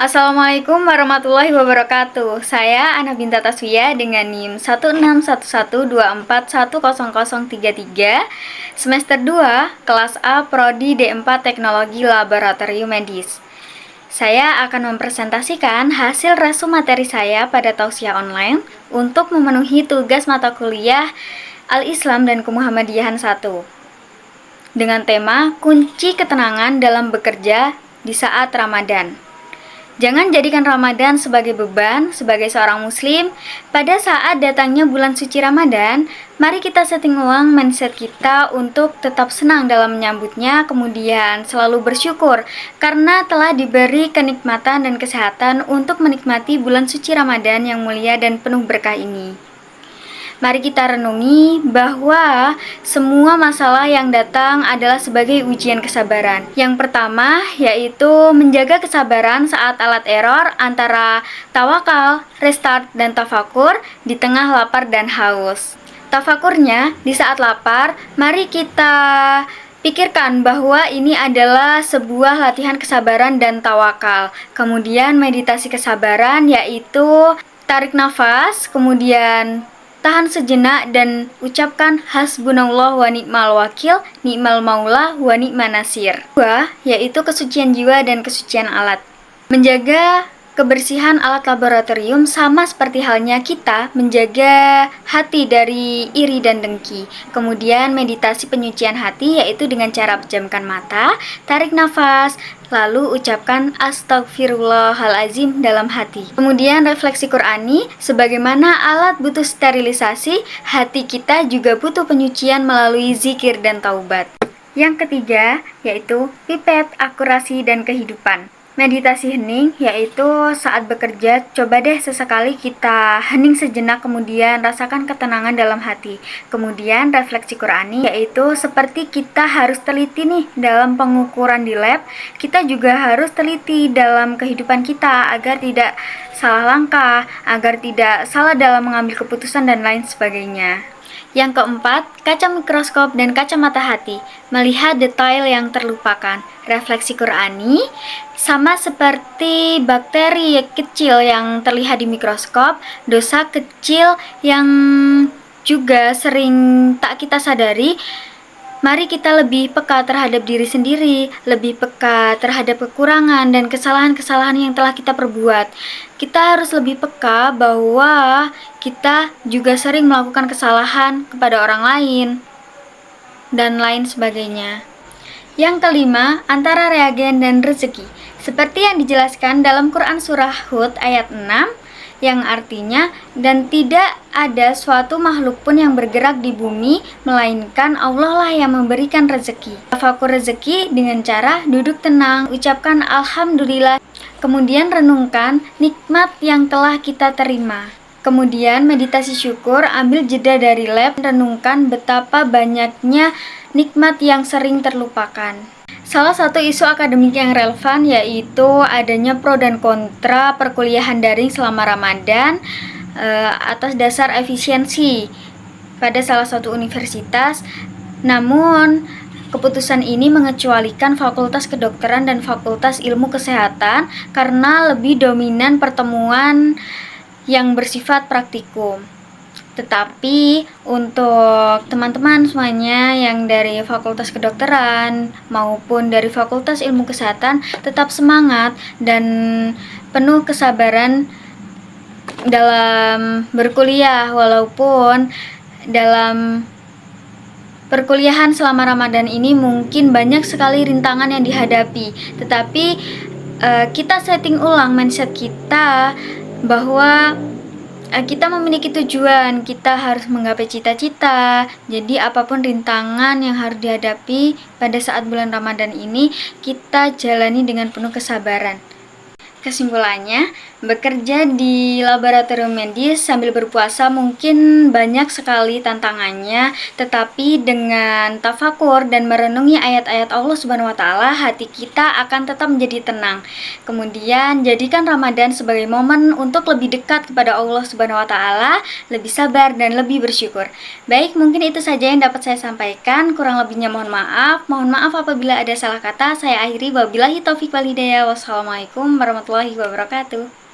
Assalamualaikum warahmatullahi wabarakatuh. Saya Ana Binta Taswiya dengan NIM 16112410033, semester 2, kelas A, Prodi D4 Teknologi Laboratorium Medis. Saya akan mempresentasikan hasil resume materi saya pada tausiah online untuk memenuhi tugas mata kuliah Al-Islam dan Kemuhammadiyahan 1 dengan tema kunci ketenangan dalam bekerja di saat Ramadan. Jangan jadikan Ramadan sebagai beban. Sebagai seorang muslim, pada saat datangnya bulan suci Ramadan, mari kita setting ulang mindset kita untuk tetap senang dalam menyambutnya, kemudian selalu bersyukur karena telah diberi kenikmatan dan kesehatan untuk menikmati bulan suci Ramadan yang mulia dan penuh berkah ini. Mari kita renungi bahwa semua masalah yang datang adalah sebagai ujian kesabaran. Yang pertama yaitu menjaga kesabaran saat alat error antara tawakal, restart, dan tafakur di tengah lapar dan haus. Tafakurnya di saat lapar, mari kita pikirkan bahwa ini adalah sebuah latihan kesabaran dan tawakal. Kemudian meditasi kesabaran yaitu tarik nafas, kemudian tahan sejenak dan ucapkan hasbunallah wa ni'mal wakil, ni'mal maula wa ni'man nasir. Kedua, yaitu kesucian jiwa dan kesucian alat. Menjaga kebersihan alat laboratorium sama seperti halnya kita menjaga hati dari iri dan dengki. Kemudian meditasi penyucian hati yaitu dengan cara pejamkan mata, tarik nafas, lalu ucapkan astagfirullahalazim dalam hati. Kemudian refleksi Qur'ani, sebagaimana alat butuh sterilisasi, hati kita juga butuh penyucian melalui zikir dan taubat. Yang ketiga yaitu pipet, akurasi, dan kehidupan. Meditasi hening yaitu saat bekerja, coba deh sesekali kita hening sejenak, kemudian rasakan ketenangan dalam hati. Kemudian refleksi Qur'ani yaitu seperti kita harus teliti nih dalam pengukuran di lab, kita juga harus teliti dalam kehidupan kita agar tidak salah langkah, agar tidak salah dalam mengambil keputusan dan lain sebagainya. Yang keempat, kaca mikroskop dan kacamata hati, melihat detail yang terlupakan. Refleksi Qur'ani sama seperti bakteri kecil yang terlihat di mikroskop, dosa kecil yang juga sering tak kita sadari. Mari kita lebih peka terhadap diri sendiri, lebih peka terhadap kekurangan dan kesalahan-kesalahan yang telah kita perbuat. Kita harus lebih peka bahwa kita juga sering melakukan kesalahan kepada orang lain dan lain sebagainya. Yang kelima, antara reagen dan rezeki. Seperti yang dijelaskan dalam Quran Surah Hud ayat 6, yang artinya, dan tidak ada suatu makhluk pun yang bergerak di bumi, melainkan Allah lah yang memberikan rezeki. Tafakur rezeki dengan cara duduk tenang, ucapkan Alhamdulillah, kemudian renungkan nikmat yang telah kita terima. Kemudian meditasi syukur, ambil jeda dari lab, renungkan betapa banyaknya nikmat yang sering terlupakan. Salah satu isu akademik yang relevan yaitu adanya pro dan kontra perkuliahan daring selama Ramadan atas dasar efisiensi pada salah satu universitas. Namun, keputusan ini mengecualikan Fakultas Kedokteran dan Fakultas Ilmu Kesehatan karena lebih dominan pertemuan yang bersifat praktikum. Tetapi untuk teman-teman semuanya yang dari Fakultas Kedokteran maupun dari Fakultas Ilmu Kesehatan, tetap semangat dan penuh kesabaran dalam berkuliah, walaupun dalam perkuliahan selama Ramadan ini mungkin banyak sekali rintangan yang dihadapi. Tetapi kita setting ulang mindset kita bahwa kita memiliki tujuan, kita harus menggapai cita-cita. Jadi apapun rintangan yang harus dihadapi pada saat bulan Ramadan ini, kita jalani dengan penuh kesabaran. Kesimpulannya, bekerja di laboratorium medis sambil berpuasa mungkin banyak sekali tantangannya, tetapi dengan tafakur dan merenungi ayat-ayat Allah Subhanahu wa taala, hati kita akan tetap menjadi tenang. Kemudian, jadikan Ramadan sebagai momen untuk lebih dekat kepada Allah Subhanahu wa taala, lebih sabar dan lebih bersyukur. Baik, mungkin itu saja yang dapat saya sampaikan. Kurang lebihnya mohon maaf. Mohon maaf apabila ada salah kata. Saya akhiri, wabillahi taufik wal hidayah. Wassalamualaikum warahmatullahi wabarakatuh. warahmatullahi wabarakatuh.